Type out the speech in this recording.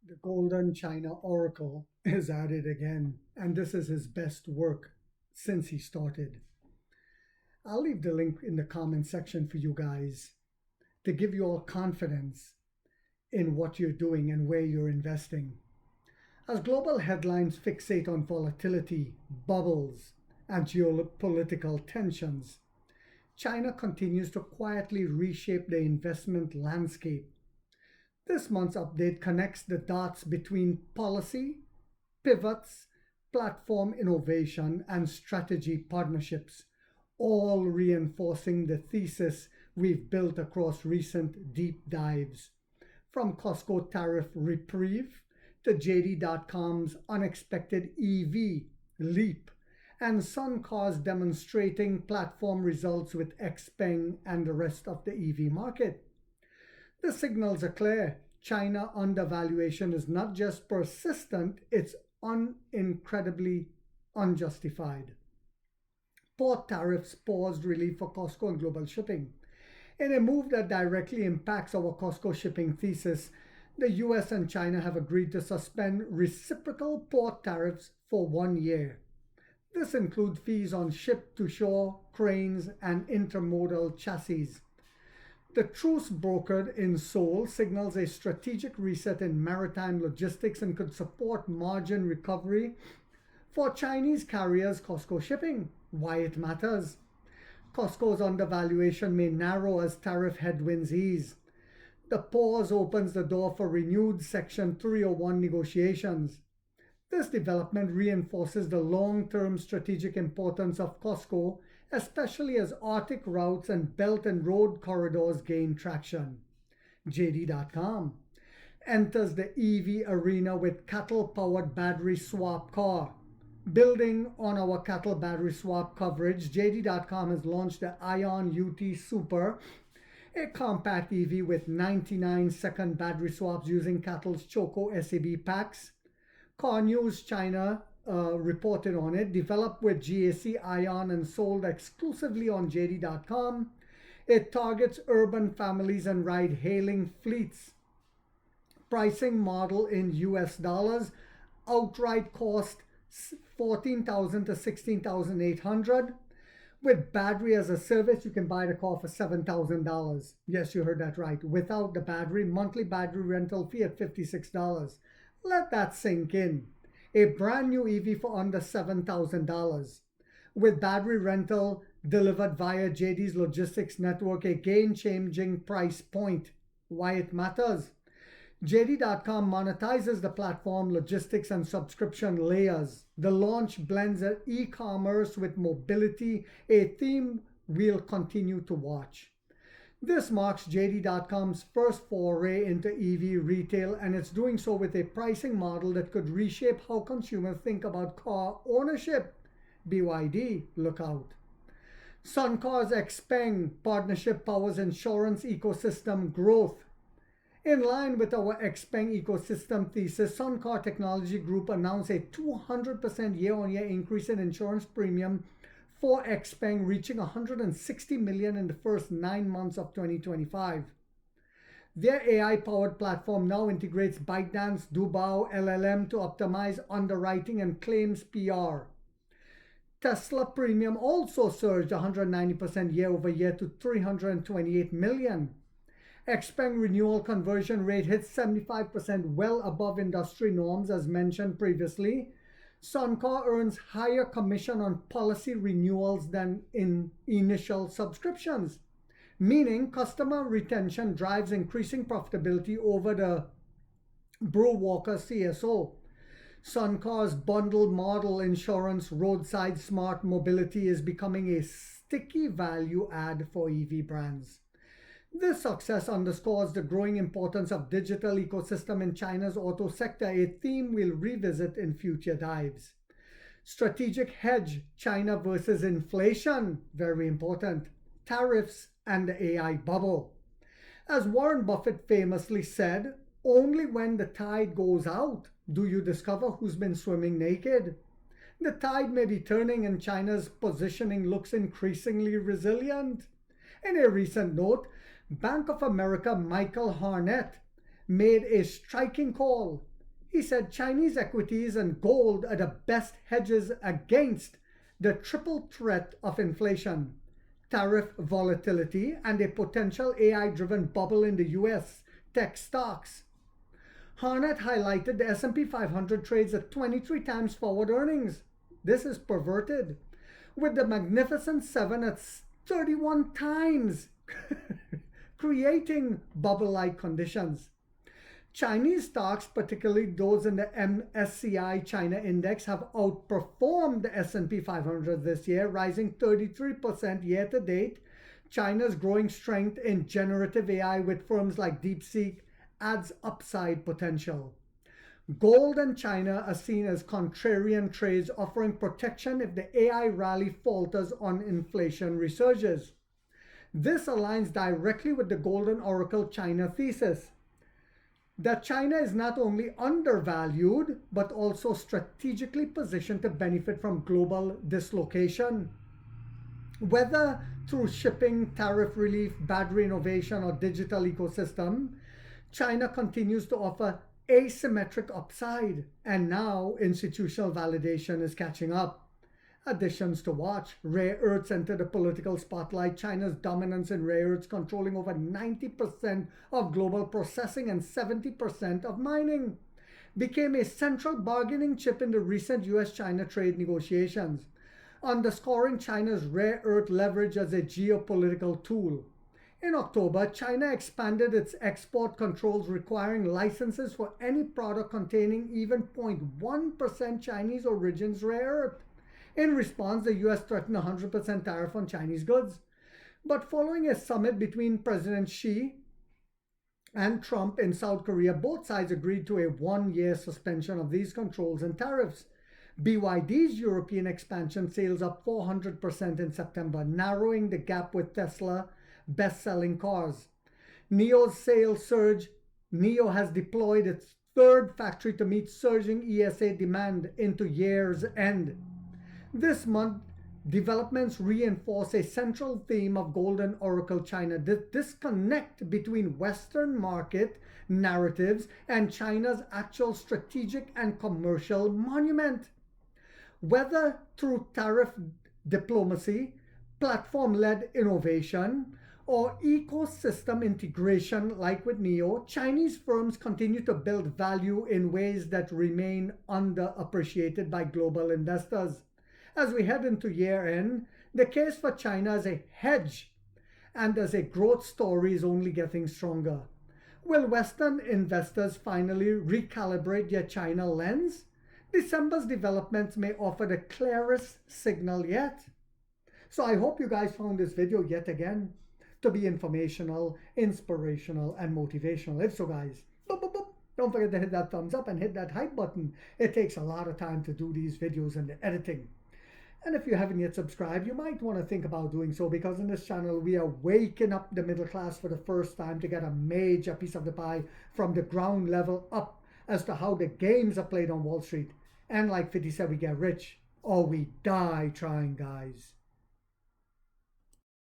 The Golden China Oracle is at it again, and this is his best work since he started. I'll leave the link in the comment section for you guys to give you all confidence in what you're doing and where you're investing. As global headlines fixate on volatility, bubbles, and geopolitical tensions, China continues to quietly reshape the investment landscape. This month's update connects the dots between policy, pivots, platform innovation, and strategy partnerships, all reinforcing the thesis we've built across recent deep dives. From Costco tariff reprieve to JD.com's unexpected EV leap, and SunCar's demonstrating platform results with XPeng and the rest of the EV market. The signals are clear. China undervaluation is not just persistent, it's incredibly unjustified. Port tariffs paused relief for Costco and global shipping. In a move that directly impacts our Costco shipping thesis, the US and China have agreed to suspend reciprocal port tariffs for 1 year. This includes fees on ship-to-shore, cranes, and intermodal chassis. The truce brokered in Seoul signals a strategic reset in maritime logistics and could support margin recovery for Chinese carriers Costco Shipping. Why it matters. Costco's undervaluation may narrow as tariff headwinds ease. The pause opens the door for renewed Section 301 negotiations. This development reinforces the long-term strategic importance of Costco, especially as Arctic routes and Belt and Road corridors gain traction. JD.com enters the EV arena with CATL-powered battery swap car. Building on our CATL battery swap coverage, JD.com has launched the Ion UT Super, a compact EV with 99-second battery swaps using CATL's Choco SAB packs. Car News China reported on it. Developed with GAC Ion and sold exclusively on JD.com. It targets urban families and ride-hailing fleets. Pricing model in US dollars. Outright cost $14,000 to $16,800. With battery as a service, you can buy the car for $7,000. Yes, you heard that right. Without the battery, monthly battery rental fee at $56. Let that sink in. A brand new EV for under $7,000. With battery rental delivered via JD's logistics network, a game-changing price point. Why it matters. JD.com monetizes the platform, logistics, and subscription layers. The launch blends e-commerce with mobility, a theme we'll continue to watch. This marks JD.com's first foray into EV retail, and it's doing so with a pricing model that could reshape how consumers think about car ownership. BYD, look out. SunCar's XPeng partnership powers insurance ecosystem growth. In line with our XPeng ecosystem thesis, SunCar Technology Group announced a 200% year-on-year increase in insurance premium for XPeng, reaching $160 million in the first 9 months of 2025. Their AI-powered platform now integrates ByteDance, Dubao, LLM to optimize underwriting and claims PR. Tesla premium also surged 190% year-over-year to $328 million. XPeng renewal conversion rate hit 75%, well above industry norms as mentioned previously. SunCar earns higher commission on policy renewals than in initial subscriptions, meaning customer retention drives increasing profitability over the Brew Walker CSO. SunCar's bundle model insurance roadside smart mobility is becoming a sticky value add for EV brands. This success underscores the growing importance of digital ecosystem in China's auto sector, a theme we'll revisit in future dives. Strategic hedge, China versus inflation, very important. Tariffs and the AI bubble. As Warren Buffett famously said, only when the tide goes out do you discover who's been swimming naked. The tide may be turning and China's positioning looks increasingly resilient. In a recent note, Bank of America Michael Harnett made a striking call. He said Chinese equities and gold are the best hedges against the triple threat of inflation, tariff volatility, and a potential AI-driven bubble in the US tech stocks. Harnett highlighted the S&P 500 trades at 23 times forward earnings. This is perverted, with the Magnificent Seven at 31 times, creating bubble-like conditions. Chinese stocks, particularly those in the MSCI China Index, have outperformed the S&P 500 this year, rising 33% year to date. China's growing strength in generative AI with firms like DeepSeek adds upside potential. Gold and China are seen as contrarian trades, offering protection if the AI rally falters on inflation resurges. This aligns directly with the Golden Oracle China thesis, that China is not only undervalued, but also strategically positioned to benefit from global dislocation. Whether through shipping, tariff relief, battery innovation, or digital ecosystem, China continues to offer asymmetric upside, and now institutional validation is catching up. Additions to watch: rare earths enter the political spotlight. China's dominance in rare earths, controlling over 90% of global processing and 70% of mining, became a central bargaining chip in the recent US-China trade negotiations, underscoring China's rare earth leverage as a geopolitical tool. In October, China expanded its export controls, requiring licenses for any product containing even 0.1% Chinese origins rare earth. In response, the US threatened a 100% tariff on Chinese goods. But following a summit between President Xi and Trump in South Korea, both sides agreed to a one-year suspension of these controls and tariffs. BYD's European expansion sales up 400% in September, narrowing the gap with Tesla best-selling cars. NIO's sales surge. NIO has deployed its third factory to meet surging ESA demand into year's end. This month, developments reinforce a central theme of Golden Oracle China: the disconnect between Western market narratives and China's actual strategic and commercial monument. Whether through tariff diplomacy, platform-led innovation, or ecosystem integration like with NIO, Chinese firms continue to build value in ways that remain underappreciated by global investors. As we head into year-end, the case for China as a hedge and as a growth story is only getting stronger. Will Western investors finally recalibrate their China lens? December's developments may offer the clearest signal yet. So I hope you guys found this video yet again to be informational, inspirational, and motivational. If so, guys, don't forget to hit that thumbs up and hit that hype button. It takes a lot of time to do these videos and the editing. And if you haven't yet subscribed, you might want to think about doing so, because in this channel, we are waking up the middle class for the first time to get a major piece of the pie from the ground level up as to how the games are played on Wall Street. And like 50 said, we get rich or we die trying, guys.